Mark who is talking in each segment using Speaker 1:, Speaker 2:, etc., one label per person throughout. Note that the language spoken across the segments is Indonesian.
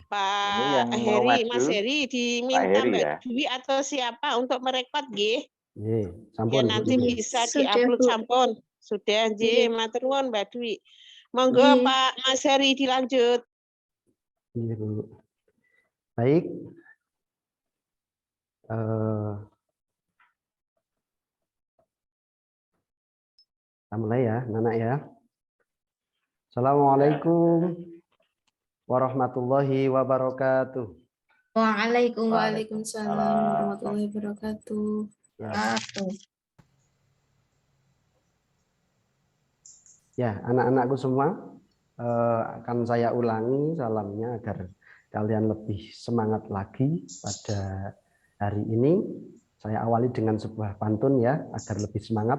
Speaker 1: Ini yang
Speaker 2: Pak
Speaker 1: mau
Speaker 2: Heri,
Speaker 1: maju,
Speaker 2: Mas Heri
Speaker 1: Pak
Speaker 2: diminta
Speaker 1: Heri
Speaker 2: Mbak
Speaker 1: ya.
Speaker 2: Dwi atau siapa untuk merekod nggih?
Speaker 3: Nggih,
Speaker 2: Ya
Speaker 3: sampun Bu.
Speaker 2: nanti bisa
Speaker 4: Sudah,
Speaker 2: diupload
Speaker 4: Bu.
Speaker 2: sampun. Sudah nggih,
Speaker 4: Nggih.
Speaker 2: matur nuwun Mbak Dwi. Monggo
Speaker 4: Nggih.
Speaker 2: Pak Mas Heri dilanjut.
Speaker 3: Nggih, Bu. Baik. Kita mulai ya, anak ya. Assalamualaikum warahmatullahi wabarakatuh.
Speaker 4: Waalaikumsalam warahmatullahi wabarakatuh.
Speaker 3: Ya, anak-anakku semua, akan saya ulangi salamnya agar kalian lebih semangat lagi pada hari ini. Saya awali dengan sebuah pantun ya, agar lebih semangat.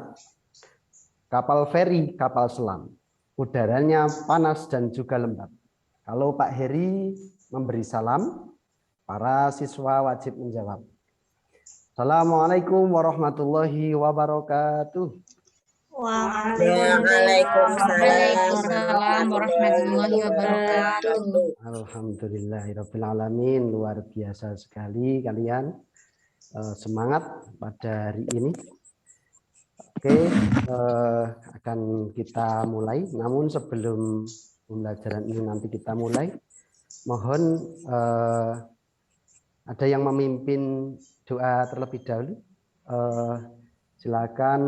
Speaker 3: Kapal feri, kapal selam. Udaranya panas dan juga lembab. Kalau Pak Heri memberi salam, para siswa wajib menjawab. Assalamualaikum warahmatullahi wabarakatuh.
Speaker 4: Waalaikumsalam warahmatullahi wabarakatuh.
Speaker 3: Alhamdulillahirrabbilalamin. Luar biasa sekali kalian semangat pada hari ini. Oke, akan kita mulai. Namun sebelum pembelajaran ini nanti kita mulai, mohon ada yang memimpin doa terlebih dahulu. Silakan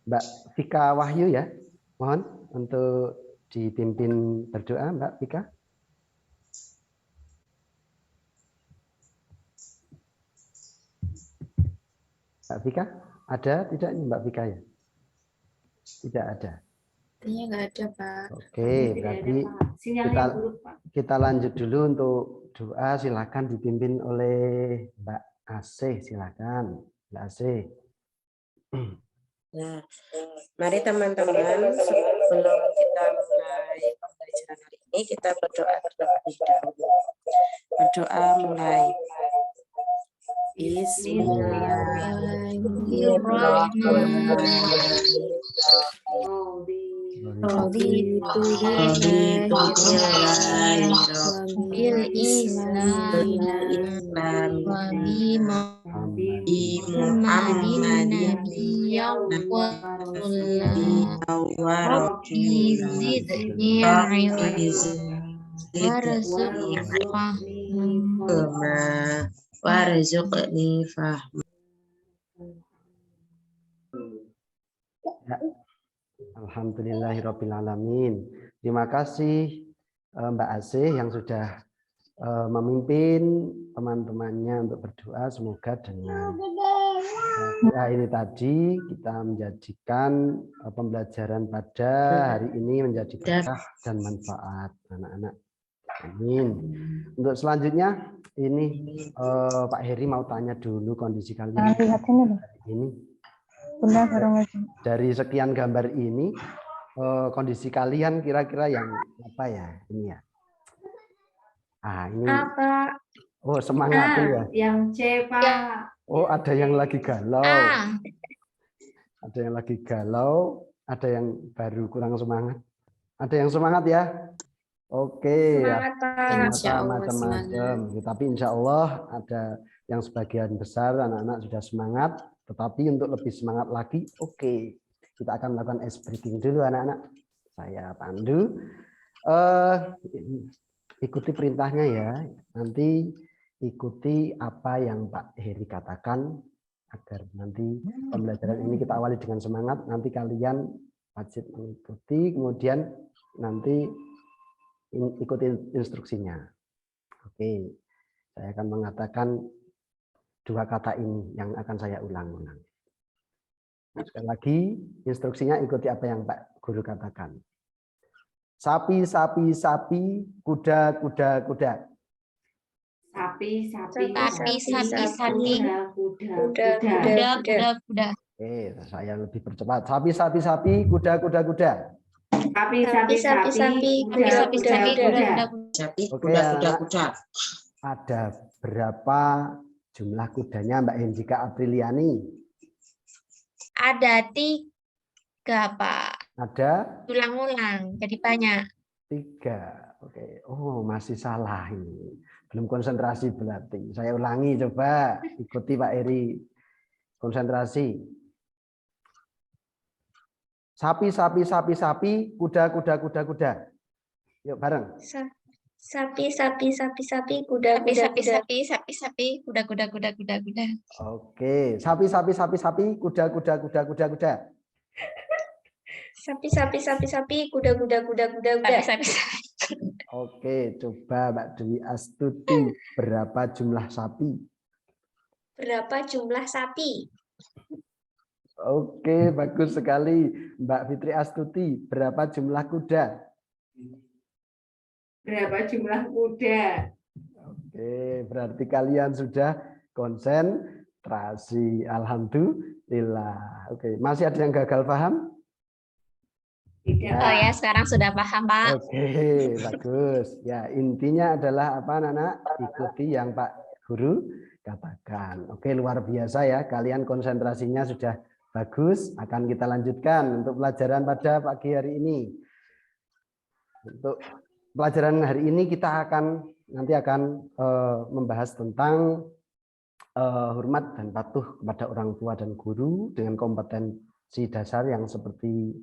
Speaker 3: Mbak Vika Wahyu ya, mohon untuk dipimpin berdoa Mbak Vika. Mbak Vika, ada tidak nih Mbak Vika ya? Tidak ada.
Speaker 4: Kayaknya nggak ada, Pak.
Speaker 3: Oke, berarti kita lanjut dulu untuk doa. Silakan dipimpin oleh Mbak Asih, silakan Mbak Asih.
Speaker 5: Nah, mari teman-teman sebelum kita mulai pembelajaran hari ini kita berdoa terlebih dahulu. Berdoa mulai. Warzuqni fahma.
Speaker 3: Alhamdulillahirrabbilalamin. Terima kasih Mbak Asih yang sudah memimpin teman-temannya untuk berdoa. Semoga dengan doa ini tadi kita menjadikan pembelajaran pada hari ini menjadi berkah dan manfaat anak-anak. Amin. Untuk selanjutnya ini Pak Heri mau tanya dulu kondisi kalian hari ini. Dari sekian gambar ini kondisi kalian kira-kira yang apa ya ini ya? Ini. Oh semangat ya.
Speaker 4: Yang C Pak.
Speaker 3: Oh ada yang lagi galau. Ada yang lagi galau. Ada yang baru kurang semangat. Ada yang semangat ya? Oke, macam-macam. Tapi insya Allah ada yang sebagian besar anak-anak sudah semangat. Tetapi untuk lebih semangat lagi, oke, kita akan melakukan ice breaking dulu anak-anak. Saya pandu. Ikuti perintahnya ya. Nanti ikuti apa yang Pak Heri katakan agar nanti pembelajaran ini kita awali dengan semangat. Nanti kalian wajib mengikuti, kemudian nanti ikuti instruksinya. Oke, saya akan mengatakan dua kata ini yang akan saya ulang-ulang. Sekali lagi, instruksinya ikuti apa yang Pak Guru katakan. Sapi, sapi, sapi, kuda, kuda, kuda.
Speaker 4: Sapi, sapi,
Speaker 5: kuda.
Speaker 3: Saya lebih percepat. Sapi, sapi, sapi, kuda, kuda, kuda.
Speaker 5: Kuda.
Speaker 3: Ada berapa jumlah kudanya Mbak Hendrika Apriliani?
Speaker 6: Ada 3, Pak.
Speaker 3: Ada?
Speaker 6: Ulang-ulang, jadi banyak.
Speaker 3: 3. Oke. Oh, masih salah ini. Belum konsentrasi berarti. Saya ulangi coba. Ikuti Pak Eri. Konsentrasi. Sapi, sapi, sapi, sapi, kuda, kuda, kuda, kuda. Yuk bareng.
Speaker 1: Sapi, sapi, sapi, sapi, kuda,
Speaker 4: Sapi,
Speaker 1: kuda,
Speaker 4: sapi,
Speaker 1: kuda.
Speaker 4: sapi, sapi, sapi, kuda, kuda, kuda, kuda, kuda.
Speaker 3: Oke. Sapi, sapi, sapi, sapi, kuda, kuda, kuda, kuda, kuda.
Speaker 1: Sapi, sapi, sapi, sapi, kuda, kuda, kuda, kuda, kuda.
Speaker 4: Sapi, sapi, sapi.
Speaker 3: Oke, coba Mbak Dewi Astuti. Berapa jumlah sapi?
Speaker 1: Berapa jumlah sapi?
Speaker 3: Oke, bagus sekali. Mbak Fitri Astuti, berapa jumlah kuda?
Speaker 4: Berapa jumlah kuda?
Speaker 3: Oke, berarti kalian sudah konsentrasi. Alhamdulillah. Oke, masih ada yang gagal paham?
Speaker 4: Tidak.
Speaker 1: Oh ya, sekarang sudah paham, Pak.
Speaker 3: Oke, bagus. Ya, intinya adalah apa, anak-anak? Ikuti yang Pak Guru katakan. Oke, luar biasa ya. Kalian konsentrasinya sudah bagus. Akan kita lanjutkan untuk pelajaran pada pagi hari ini. Untuk pelajaran hari ini kita nanti akan membahas tentang hormat dan patuh kepada orang tua dan guru dengan kompetensi dasar yang seperti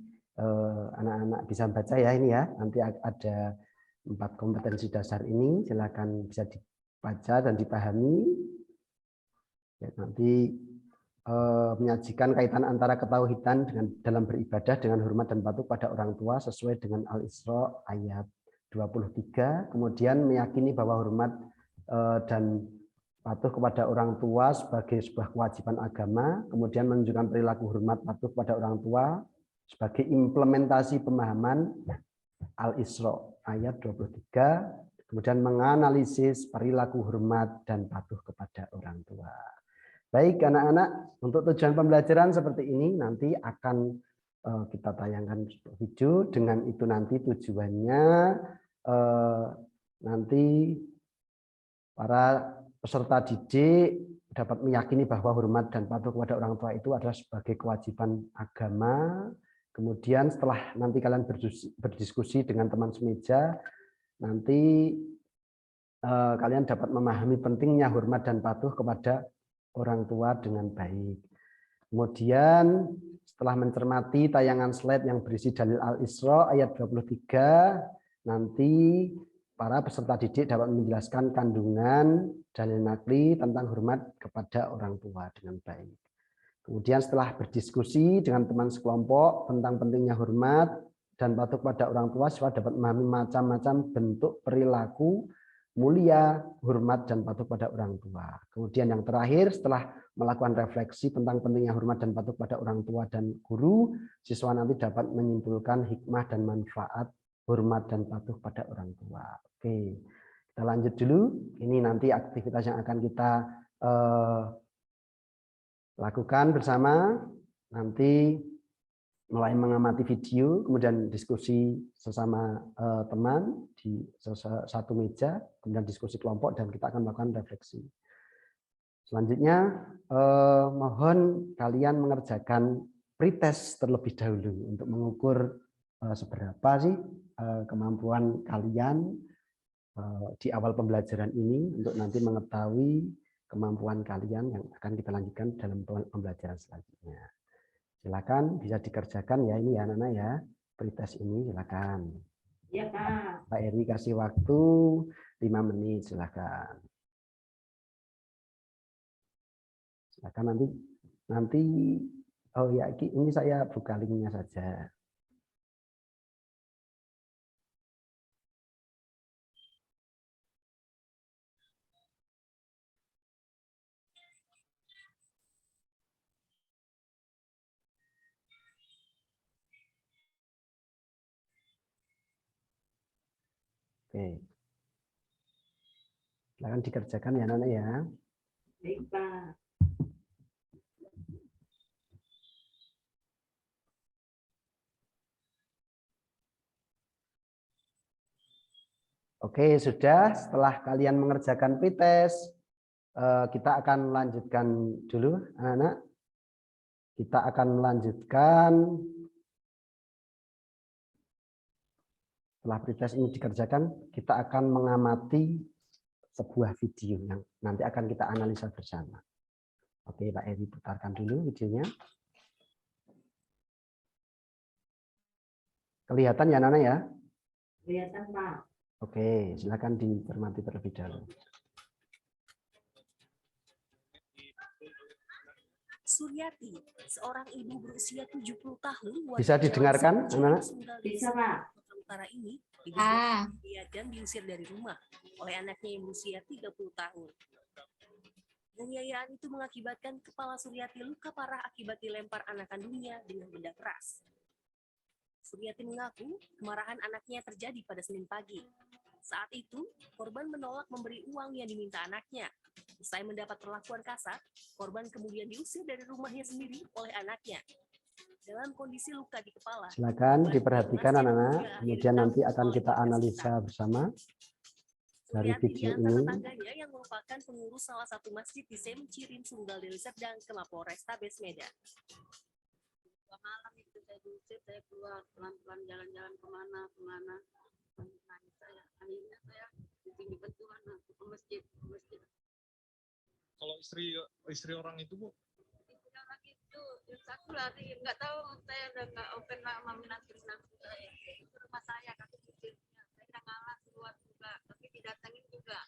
Speaker 3: anak-anak bisa baca ya ini ya. Nanti ada 4 kompetensi dasar ini, silakan bisa dibaca dan dipahami. Ya, nanti menyajikan kaitan antara ketauhidan dengan dalam beribadah dengan hormat dan patuh pada orang tua sesuai dengan Al-Isra ayat 23. Kemudian meyakini bahwa hormat dan patuh kepada orang tua sebagai sebuah kewajiban agama. Kemudian menunjukkan perilaku hormat patuh kepada orang tua sebagai implementasi pemahaman Al-Isra ayat 23. Kemudian menganalisis perilaku hormat dan patuh kepada orang tua. Baik anak-anak, untuk tujuan pembelajaran seperti ini nanti akan kita tayangkan video. Dengan itu nanti tujuannya nanti para peserta didik dapat meyakini bahwa hormat dan patuh kepada orang tua itu adalah sebagai kewajiban agama. Kemudian setelah nanti kalian berdiskusi dengan teman semeja, nanti kalian dapat memahami pentingnya hormat dan patuh kepada orang tua dengan baik. Kemudian setelah mencermati tayangan slide yang berisi dalil Al-Isra ayat 23, nanti para peserta didik dapat menjelaskan kandungan dalil nakli tentang hormat kepada orang tua dengan baik. Kemudian setelah berdiskusi dengan teman sekelompok tentang pentingnya hormat dan patuh kepada orang tua, siswa dapat memahami macam-macam bentuk perilaku mulia, hormat, dan patuh pada orang tua. Kemudian yang terakhir, setelah melakukan refleksi tentang pentingnya hormat dan patuh pada orang tua dan guru, siswa nanti dapat menyimpulkan hikmah dan manfaat hormat dan patuh pada orang tua. Oke, kita lanjut dulu. Ini nanti aktivitas yang akan kita lakukan bersama. Nanti mulai mengamati video, kemudian diskusi sesama teman di satu meja, kemudian diskusi kelompok, dan kita akan melakukan refleksi. Selanjutnya, mohon kalian mengerjakan pretest terlebih dahulu untuk mengukur seberapa sih kemampuan kalian di awal pembelajaran ini untuk nanti mengetahui kemampuan kalian yang akan kita lanjutkan dalam pembelajaran selanjutnya. Silakan bisa dikerjakan ya ini ya anak-anak ya, pretest ini silakan.
Speaker 4: Ya Pak.
Speaker 3: Pak Eri kasih waktu 5 menit silakan. Silakan nanti oh ya ini saya buka linknya saja. Oke. Silakan dikerjakan ya anak-anak ya.
Speaker 4: Baik Pak.
Speaker 3: Oke, sudah. Setelah kalian mengerjakan pretest, kita akan lanjutkan dulu anak-anak. Kita akan melanjutkan setelah pretest ini dikerjakan, kita akan mengamati sebuah video yang nanti akan kita analisa bersama. Oke, Pak Eri, putarkan dulu videonya. Kelihatan ya, Nana ya?
Speaker 4: Kelihatan, Pak.
Speaker 3: Oke, silakan dicermati terlebih dahulu.
Speaker 6: Suryati, seorang ibu berusia 70 tahun.
Speaker 3: Bisa didengarkan, anak-anak?
Speaker 4: Bisa, Pak.
Speaker 6: Utara ini
Speaker 1: Ah.
Speaker 6: dan diusir dari rumah oleh anaknya yang berusia 30 tahun. Penganiayaan itu mengakibatkan kepala Suryati luka parah akibat dilempar anak kandungnya dengan benda keras. Suryati mengaku kemarahan anaknya terjadi pada Senin pagi. Saat itu, korban menolak memberi uang yang diminta anaknya. Usai mendapat perlakuan kasar, korban kemudian diusir dari rumahnya sendiri oleh anaknya. Dalam kondisi luka di kepala.
Speaker 3: Silakan diperhatikan anak-anak, kemudian nanti akan kita analisa bersama dari video ini.
Speaker 6: Tetangganya yang merupakan pengurus salah satu masjid di Semcirin, Sunggal Deli Serdang, ke Mapolrestabes Medan.
Speaker 7: Malam itu saya diusir, saya keluar pelan-pelan jalan-jalan kemana. Akhirnya saya ditinggi bantuan ke masjid.
Speaker 8: Kalau istri orang itu, Bu?
Speaker 7: Istri orang itu, aku lari, nggak tahu, saya udah nggak open sama minat saya. Itu rumah saya, kaki kecilnya. Saya udah ngalah keluar juga, tapi didatangin juga.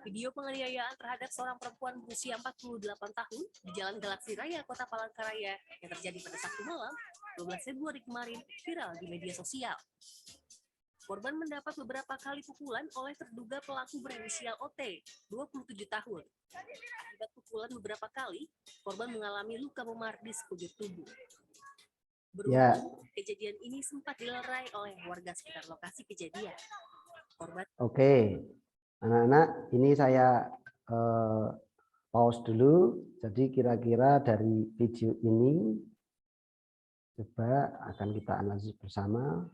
Speaker 6: Video penganiayaan terhadap seorang perempuan berusia 48 tahun di Jalan Galaksi Raya, Kota Palangkaraya yang terjadi pada Sabtu malam, 12 Februari kemarin, viral di media sosial. Korban mendapat beberapa kali pukulan oleh terduga pelaku berinisial OT, 27 tahun. Akibat pukulan beberapa kali, korban mengalami luka memar di sekujur tubuh. Beruntung, kejadian ini sempat dilerai oleh warga sekitar lokasi kejadian. Korban.
Speaker 3: Oke, anak-anak, ini saya pause dulu. Jadi kira-kira dari video ini coba akan kita analisis bersama.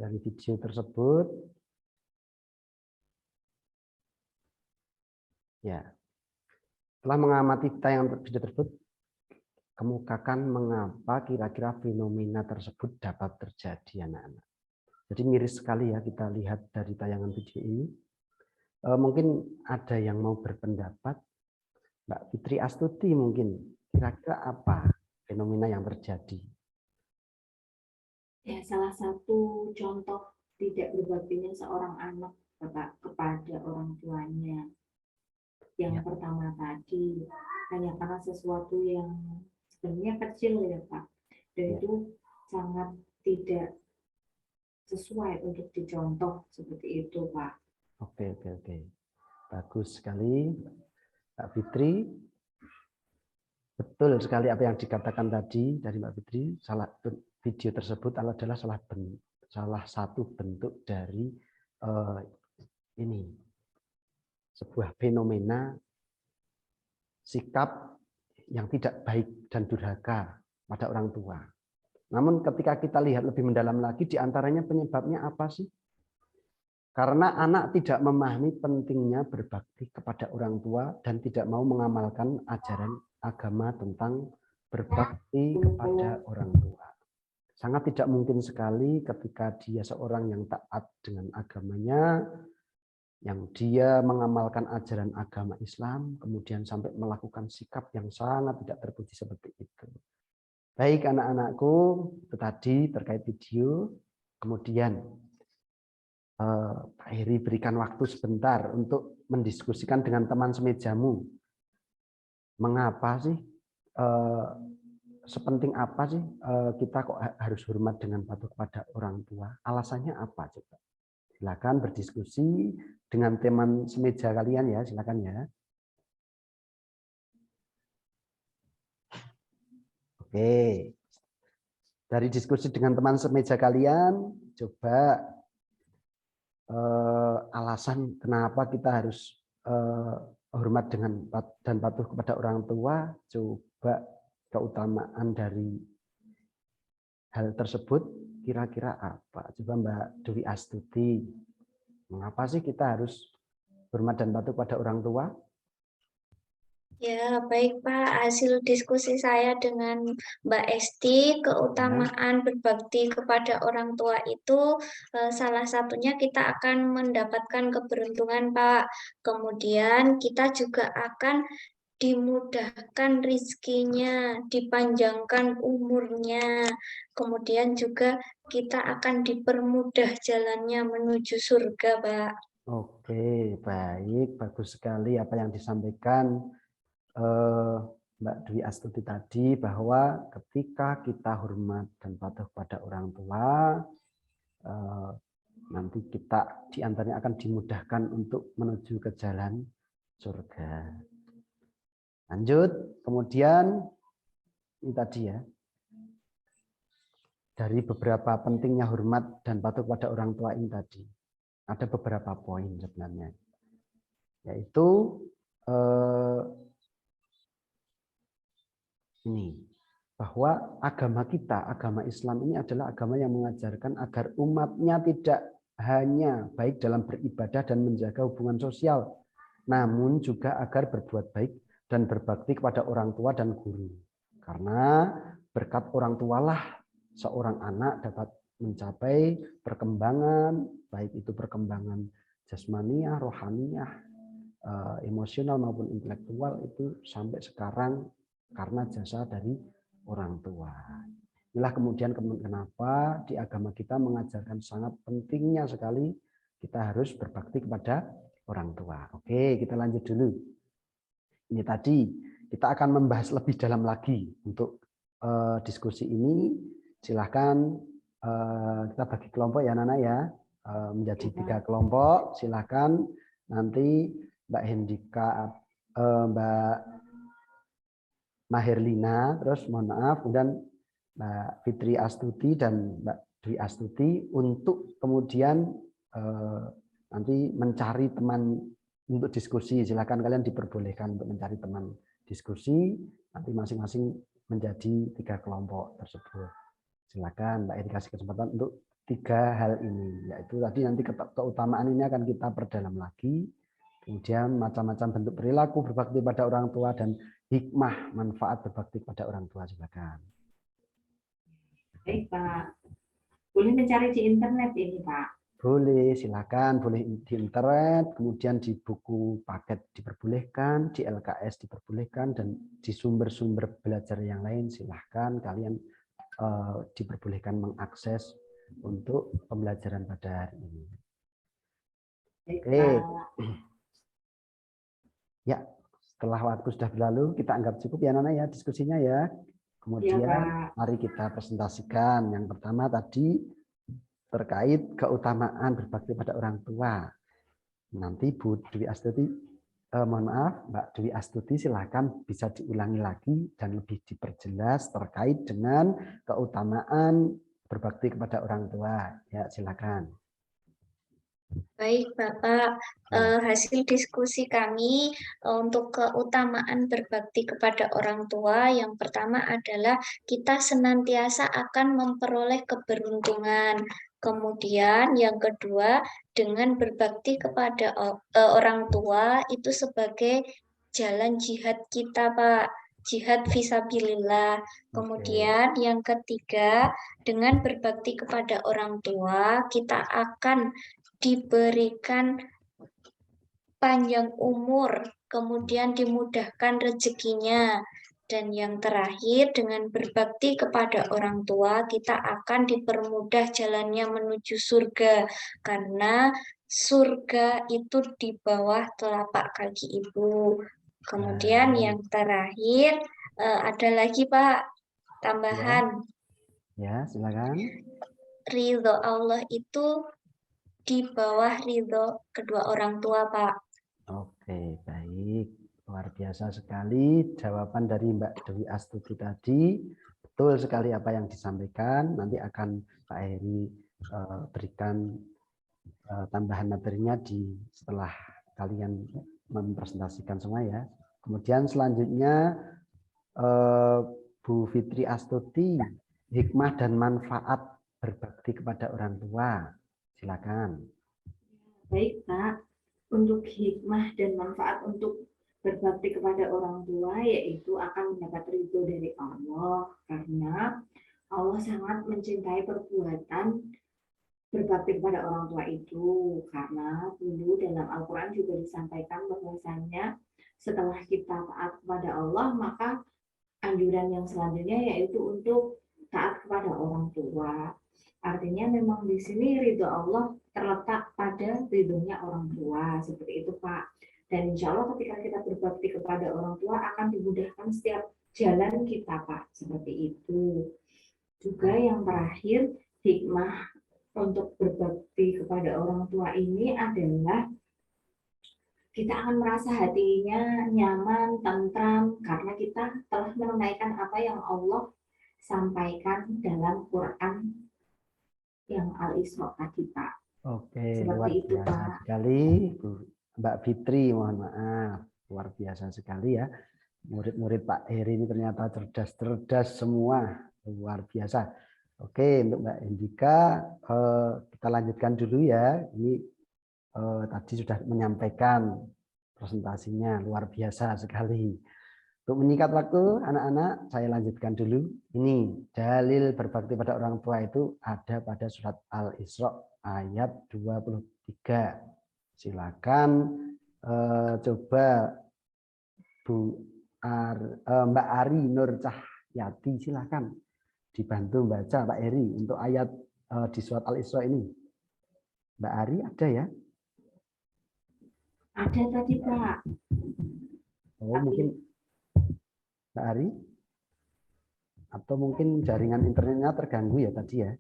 Speaker 3: Dari video tersebut, ya, setelah mengamati tayangan video tersebut, kemukakan mengapa kira-kira fenomena tersebut dapat terjadi, anak-anak. Jadi miris sekali ya kita lihat dari tayangan video ini. Mungkin ada yang mau berpendapat, Mbak Fitri Astuti mungkin, kira-kira apa fenomena yang terjadi?
Speaker 4: Ya, salah satu contoh tidak berbaktinya seorang anak, Bapak, kepada orang tuanya. Yang pertama tadi, hanya karena sesuatu yang sebenarnya kecil ya, Pak. Dan itu sangat tidak sesuai untuk dicontoh seperti itu, Pak.
Speaker 3: Oke. Bagus sekali, Mbak Fitri. Betul sekali apa yang dikatakan tadi dari Mbak Fitri. Video tersebut adalah salah satu bentuk dari ini sebuah fenomena sikap yang tidak baik dan durhaka pada orang tua. Namun ketika kita lihat lebih mendalam lagi, diantaranya penyebabnya apa sih? Karena anak tidak memahami pentingnya berbakti kepada orang tua dan tidak mau mengamalkan ajaran agama tentang berbakti kepada orang tua. Sangat tidak mungkin sekali ketika dia seorang yang taat dengan agamanya, yang dia mengamalkan ajaran agama Islam, kemudian sampai melakukan sikap yang sangat tidak terpuji seperti itu. Baik anak-anakku, itu tadi terkait video. Kemudian Pak Heri berikan waktu sebentar untuk mendiskusikan dengan teman semejamu. Mengapa sih, sepenting apa sih kita kok harus hormat dengan patuh kepada orang tua? Alasannya apa coba? Silakan berdiskusi dengan teman semeja kalian ya, silakan ya. Oke. Dari diskusi dengan teman semeja kalian, coba alasan kenapa kita harus hormat dengan dan patuh kepada orang tua, coba keutamaan dari hal tersebut kira-kira apa? Coba Mbak Dewi Astuti, mengapa sih kita harus hormat dan patuh pada orang tua?
Speaker 1: Ya, baik Pak. Hasil diskusi saya dengan Mbak Esti, keutamaan berbakti kepada orang tua itu salah satunya kita akan mendapatkan keberuntungan, Pak. Kemudian kita juga akan dimudahkan rizkinya, dipanjangkan umurnya. Kemudian juga kita akan dipermudah jalannya menuju surga, Pak.
Speaker 3: Oke, baik, bagus sekali apa yang disampaikan Mbak Dwi Astuti tadi, bahwa ketika kita hormat dan patuh pada orang tua, nanti kita diantaranya akan dimudahkan untuk menuju ke jalan surga. Lanjut, kemudian ini tadi ya, dari beberapa pentingnya hormat dan patuh pada orang tua ini tadi, ada beberapa poin sebenarnya, yaitu ini, bahwa agama kita, agama Islam ini adalah agama yang mengajarkan agar umatnya tidak hanya baik dalam beribadah dan menjaga hubungan sosial, namun juga agar berbuat baik dan berbakti kepada orang tua dan guru. Karena berkat orang tualah seorang anak dapat mencapai perkembangan, baik itu perkembangan jasmaniah, rohaniah, emosional maupun intelektual, itu sampai sekarang karena jasa dari orang tua. Inilah kemudian kenapa di agama kita mengajarkan sangat pentingnya sekali kita harus berbakti kepada orang tua. Oke, kita lanjut dulu. Ini tadi kita akan membahas lebih dalam lagi untuk diskusi ini. Silahkan kita bagi kelompok ya Nana ya, menjadi 3 kelompok. Silahkan nanti Mbak Hendika, Mbak Maherlina, terus mohon maaf, kemudian Mbak Fitri Astuti dan Mbak Dwi Astuti untuk kemudian nanti mencari teman untuk diskusi. Silakan kalian diperbolehkan untuk mencari teman diskusi, nanti masing-masing menjadi 3 kelompok tersebut. Silakan Mbak Eri kasih kesempatan untuk 3 hal ini, yaitu tadi nanti keutamaan ini akan kita perdalam lagi, kemudian macam-macam bentuk perilaku berbakti pada orang tua dan hikmah manfaat berbakti pada orang tua. Silakan.
Speaker 4: Baik Pak, boleh mencari di internet ini Pak?
Speaker 3: Boleh, silakan, boleh di internet, kemudian di buku paket diperbolehkan, di LKS diperbolehkan, dan di sumber-sumber belajar yang lain silahkan kalian diperbolehkan mengakses untuk pembelajaran pada hari ini. Oke. Ya, setelah waktu sudah berlalu, kita anggap cukup ya Nana ya diskusinya ya. Kemudian mari kita presentasikan. Yang pertama tadi terkait keutamaan berbakti pada orang tua. Nanti Bu Dwi Astuti, mohon maaf, Mbak Dwi Astuti silakan bisa diulangi lagi dan lebih diperjelas terkait dengan keutamaan berbakti kepada orang tua. Ya, silakan.
Speaker 1: Baik, Bapak. Hasil diskusi kami untuk keutamaan berbakti kepada orang tua, yang pertama adalah kita senantiasa akan memperoleh keberuntungan. Kemudian yang kedua, dengan berbakti kepada orang tua itu sebagai jalan jihad kita, Pak. Jihad fisabilillah. Kemudian yang ketiga, dengan berbakti kepada orang tua, kita akan diberikan panjang umur, kemudian dimudahkan rezekinya. Dan yang terakhir, dengan berbakti kepada orang tua, kita akan dipermudah jalannya menuju surga. Karena surga itu di bawah telapak kaki ibu. Kemudian yang terakhir, ada lagi Pak, tambahan.
Speaker 3: Ya, silakan.
Speaker 1: Ridho Allah itu di bawah ridho kedua orang tua, Pak.
Speaker 3: Oke, baik. Luar biasa sekali jawaban dari Mbak Dewi Astuti tadi. Betul sekali apa yang disampaikan. Nanti akan Pak Heri berikan tambahan materinya setelah kalian mempresentasikan semua ya. Kemudian selanjutnya Bu Fitri Astuti, hikmah dan manfaat berbakti kepada orang tua. Silakan.
Speaker 4: Baik Pak, untuk hikmah dan manfaat untuk berbakti kepada orang tua yaitu akan mendapat ridho dari Allah, karena Allah sangat mencintai perbuatan berbakti kepada orang tua itu, karena dulu dalam Al-Quran juga disampaikan bahwasannya setelah kita taat kepada Allah, maka anjuran yang selanjutnya yaitu untuk taat kepada orang tua. Artinya memang di sini ridho Allah terletak pada ridhonya orang tua, seperti itu Pak. Dan insya Allah ketika kita berbakti kepada orang tua akan dimudahkan setiap jalan kita Pak, seperti itu. Juga yang terakhir, hikmah untuk berbakti kepada orang tua ini adalah kita akan merasa hatinya nyaman, tentram, karena kita telah menunaikan apa yang Allah sampaikan dalam Quran yang Al-Isra tadi Pak.
Speaker 3: Oke,
Speaker 4: Seperti
Speaker 3: luar
Speaker 4: itu,
Speaker 3: biasa
Speaker 4: Pak.
Speaker 3: sekali, Bu. Mbak Fitri, mohon maaf, luar biasa sekali ya. Murid-murid Pak Heri ini ternyata cerdas-cerdas semua, luar biasa. Oke, untuk Mbak Hendika, kita lanjutkan dulu ya. Ini tadi sudah menyampaikan presentasinya, luar biasa sekali. Untuk menyingkat waktu, anak-anak, saya lanjutkan dulu. Ini dalil berbakti pada orang tua itu ada pada surat Al-Isra ayat 23. Silakan coba Mbak Ari Nur Cahyati, silakan dibantu baca Pak Heri untuk ayat di surat Al-Isra ini. Mbak Ari ada ya?
Speaker 4: Ada tadi Pak.
Speaker 3: Oh, mungkin Mbak Ari? Atau mungkin jaringan internetnya terganggu ya tadi ya?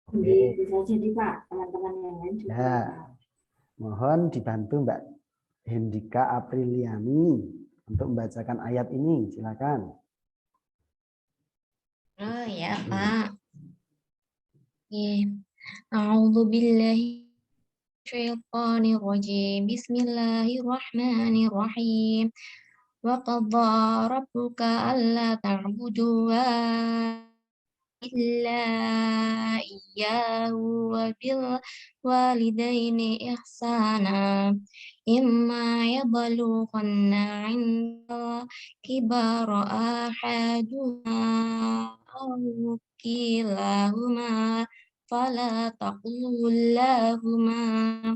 Speaker 4: Oke. Bisa jadi Pak, teman-teman yang lain juga.
Speaker 3: Ya, mohon dibantu Mbak Hendika Apriliani untuk membacakan ayat ini, silakan.
Speaker 9: Oh ya Pak. A'udzu billahi minasyaitonir rajim. Bismillahirrahmanirrahim. Wa qadha rabbuka alla ta'budu illa iyyahu wa bil walidaini ihsana. Imma yablughanna 'inda kibara ahaduhuma aw kilahuma fala taqul lahuma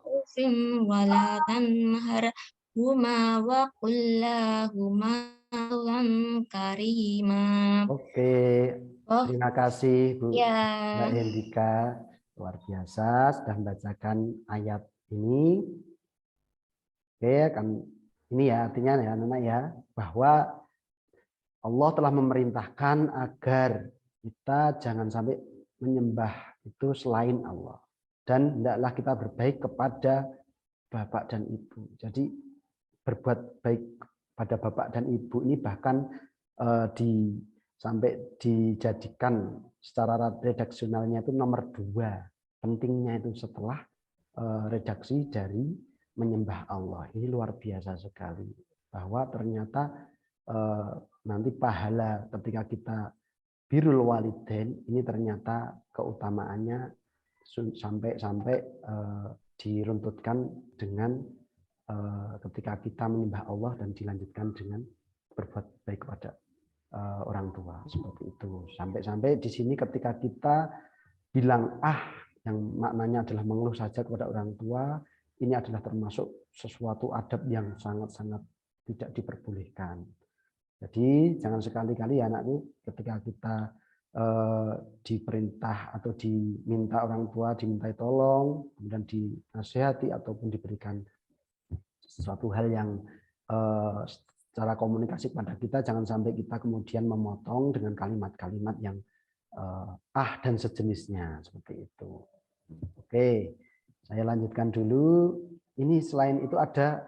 Speaker 9: uffin wala tanharhuma wa qul lahuma qawlan karima.
Speaker 3: Oke, terima kasih Bu
Speaker 9: Ya.
Speaker 3: Mbak Hendika, luar biasa sudah membacakan ayat ini. Oke, kan ini ya artinya ya anak-anak ya, bahwa Allah telah memerintahkan agar kita jangan sampai menyembah itu selain Allah, dan hendaklah kita berbaik kepada bapak dan ibu. Jadi berbuat baik pada bapak dan ibu ini bahkan sampai dijadikan secara redaksionalnya itu nomor 2 pentingnya itu setelah redaksi dari menyembah Allah. Ini luar biasa sekali bahwa ternyata nanti pahala ketika kita birrul walidain ini ternyata keutamaannya sampai diruntutkan dengan ketika kita menyembah Allah dan dilanjutkan dengan berbuat baik kepada orang tua, seperti itu. Sampai di sini ketika kita bilang yang maknanya adalah mengeluh saja kepada orang tua, ini adalah termasuk sesuatu adab yang sangat-sangat tidak diperbolehkan. Jadi jangan sekali-kali ya anakku ketika kita diperintah atau diminta orang tua, dimintai tolong, kemudian dinasihati ataupun diberikan sesuatu hal yang secara komunikasi pada kita, jangan sampai kita kemudian memotong dengan kalimat-kalimat yang dan sejenisnya seperti itu. Oke, saya lanjutkan dulu. Ini selain itu ada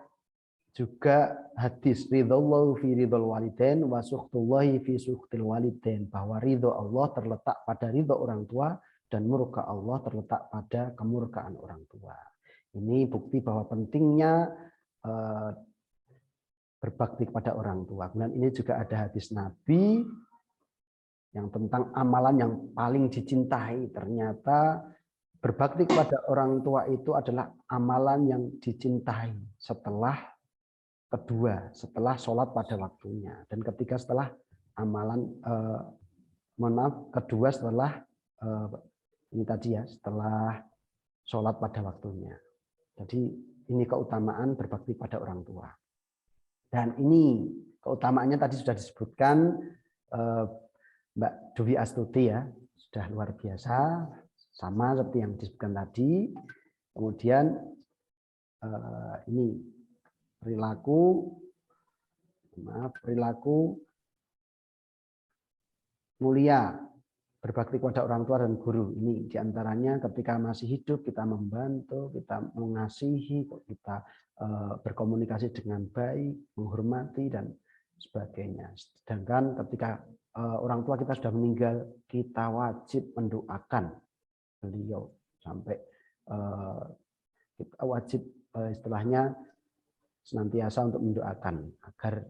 Speaker 3: juga hadis ridallahu fi ridul walidain wa sukhtullahi fi sukhtil walidain, bahwa ridho Allah terletak pada ridho orang tua dan murka Allah terletak pada kemurkaan orang tua. Ini bukti bahwa pentingnya berbakti kepada orang tua. Kemudian ini juga ada hadis Nabi yang tentang amalan yang paling dicintai, ternyata berbakti kepada orang tua itu adalah amalan yang dicintai setelah sholat pada waktunya, dan ketiga setelah amalan kedua setelah ini tadi ya, setelah sholat pada waktunya. Jadi ini keutamaan berbakti pada orang tua. Dan ini keutamaannya tadi sudah disebutkan Mbak Dwi Astuti ya, sudah luar biasa, sama seperti yang disebutkan tadi. Kemudian ini perilaku mulia berbakti kepada orang tua dan guru. Ini diantaranya ketika masih hidup kita membantu, kita mengasihi, kita berkomunikasi dengan baik, menghormati dan sebagainya. Sedangkan ketika orang tua kita sudah meninggal, kita wajib mendoakan beliau sampai kita wajib istilahnya senantiasa untuk mendoakan agar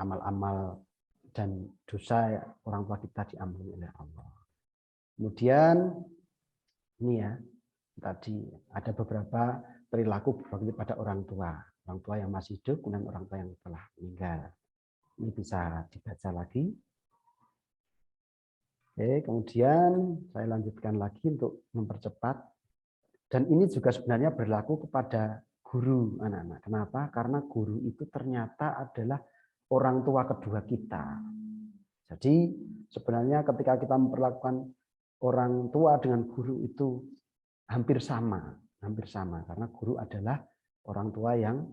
Speaker 3: amal-amal dan dosa orang tua kita diampuni oleh Allah. Kemudian ini ya, tadi ada beberapa perilaku berbakti pada orang tua yang masih hidup, kemudian orang tua yang telah meninggal. Ini bisa dibaca lagi. Oke, kemudian saya lanjutkan lagi untuk mempercepat. Dan ini juga sebenarnya berlaku kepada guru anak-anak. Kenapa? Karena guru itu ternyata adalah orang tua kedua kita. Jadi sebenarnya ketika kita memperlakukan orang tua dengan guru itu hampir sama karena guru adalah orang tua yang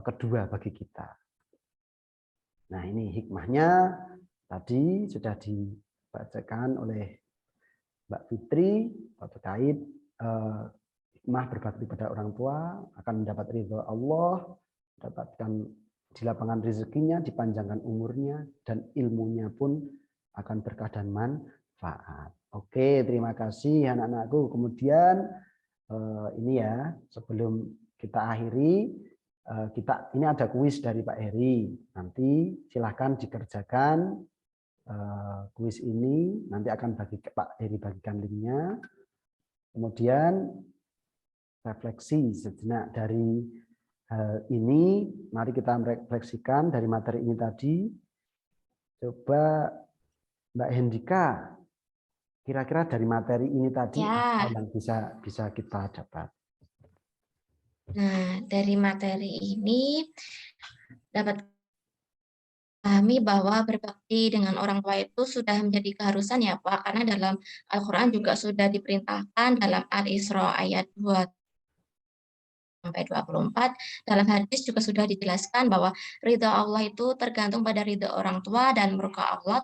Speaker 3: kedua bagi kita. Nah, ini hikmahnya tadi sudah dibacakan oleh Mbak Fitri terkait hikmah berbakti pada orang tua akan mendapat ridho Allah, mendapatkan dilapangkan rezekinya, dipanjangkan umurnya, dan ilmunya pun akan berkah dan manfaat. Oke, terima kasih anak-anakku. Kemudian ini ya, sebelum kita akhiri, ini ada kuis dari Pak Heri. Nanti silahkan dikerjakan kuis ini. Nanti akan Pak Heri bagikan linknya. Kemudian refleksi sejenak dari hal ini, mari kita merefleksikan dari materi ini tadi. Coba Mbak Hendika, kira-kira dari materi ini tadi apa yang bisa kita dapat?
Speaker 9: Nah, dari materi ini dapat pahami bahwa berbakti dengan orang tua itu sudah menjadi keharusan ya Pak, karena dalam Al-Quran juga sudah diperintahkan dalam Al-Isra ayat 2 sampai 24, dalam hadis juga sudah dijelaskan bahwa ridha Allah itu tergantung pada ridha orang tua dan murka Allah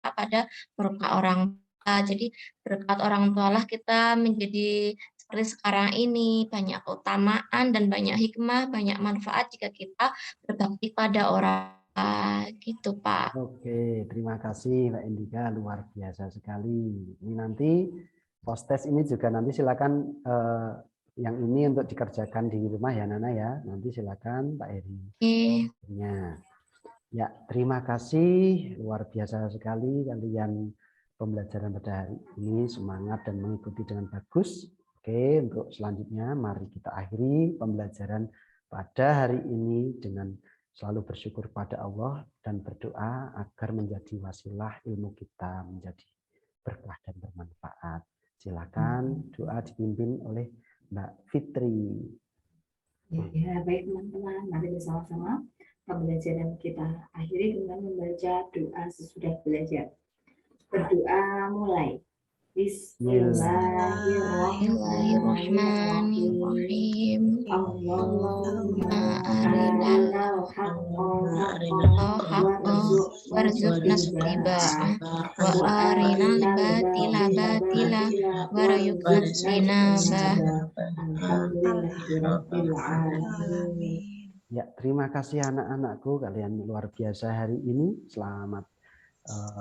Speaker 9: pada murka orang tua. Jadi berkat orang tua lah kita menjadi seperti sekarang ini, banyak keutamaan dan banyak hikmah, banyak manfaat jika kita berbakti pada orang tua, gitu Pak.
Speaker 3: Oke, terima kasih Mbak Indika, luar biasa sekali. Ini nanti post test ini juga nanti silakan yang ini untuk dikerjakan di rumah ya Nana ya. Nanti silakan Pak Heri. Ya, terima kasih, luar biasa sekali kalian pembelajaran pada hari ini, semangat dan mengikuti dengan bagus. Oke, untuk selanjutnya mari kita akhiri pembelajaran pada hari ini dengan selalu bersyukur pada Allah dan berdoa agar menjadi wasilah ilmu kita menjadi berkah dan bermanfaat. Silakan doa dipimpin oleh Mbak Fitri.
Speaker 4: Ya, baik teman-teman, mari bersama-sama pembelajaran kita akhiri dengan membaca doa sesudah belajar. Berdoa mulai.
Speaker 9: Bismillahirrahmanirrahim. Allahumma arinal haqqa warzuqna ittiba'ah wa arinal batila batila warzuqna ijtinabah.
Speaker 3: Ya, terima kasih anak-anakku, kalian luar biasa hari ini. Selamat.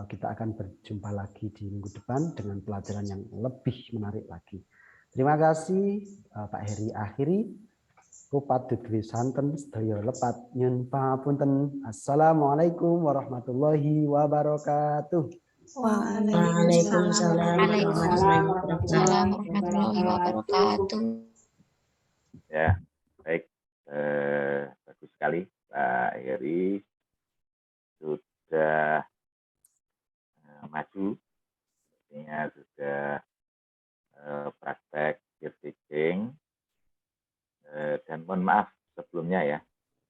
Speaker 3: Kita akan berjumpa lagi di minggu depan dengan pelajaran yang lebih menarik lagi. Terima kasih Pak Heri akhiri. Kupat dudwi santen sedaya lepat nyun pangapunten. Assalamualaikum warahmatullahi wabarakatuh.
Speaker 5: Waalaikumsalam warahmatullahi
Speaker 9: Waalaikumsalam
Speaker 5: wabarakatuh.
Speaker 9: warahmatullahi wabarakatuh.
Speaker 10: Ya, baik. Bagus sekali Pak Heri sudah maju, artinya sudah praktek peer teaching, dan mohon maaf sebelumnya ya,